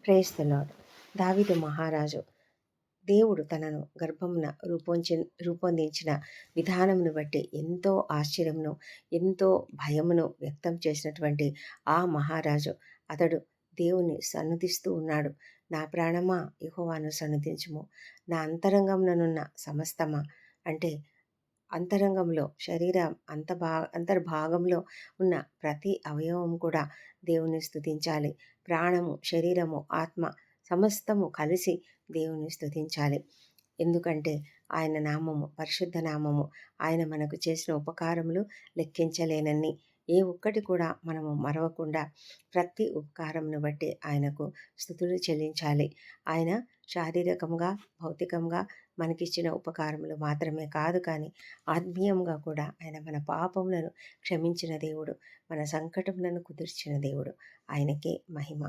Praise the lord. దావీదు మహారాజు దేవుడు తనను గర్భమున రూపొందించిన విధానమును బట్టి ఎంతో ఆశ్చర్యమును, ఎంతో భయమును వ్యక్తం చేసినటువంటి ఆ మహారాజు అతడు దేవుని సన్నుతిస్తూ ఉన్నాడు. నా ప్రాణమా యెహోవాను సన్నుతించుము, నా అంతరంగముననున్న సమస్తమా, అంటే అంతరంగంలో శరీరం అంతర్భాగంలో ఉన్న ప్రతి అవయవం కూడా దేవుని స్తుతించాలి. ప్రాణము, శరీరము, ఆత్మ సమస్తము కలిసి దేవుని స్తుతించాలి. ఎందుకంటే ఆయన నామము పరిశుద్ధ నామము. ఆయన మనకు చేసిన ఉపకారములు లెక్కించలేనన్ని. ఏ ఒక్కటి కూడా మనము మరవకుండా ప్రతి ఉపకారమును బట్టి ఆయనకు స్తుతులు చెల్లించాలి. ఆయన శారీరకంగా, భౌతికంగా మనకిచ్చిన ఉపకారములు మాత్రమే కాదు, కానీ ఆత్మీయంగా కూడా ఆయన మన పాపములను క్షమించిన దేవుడు, మన సంకటములను కుదిర్చిన దేవుడు. ఆయనకే మహిమ.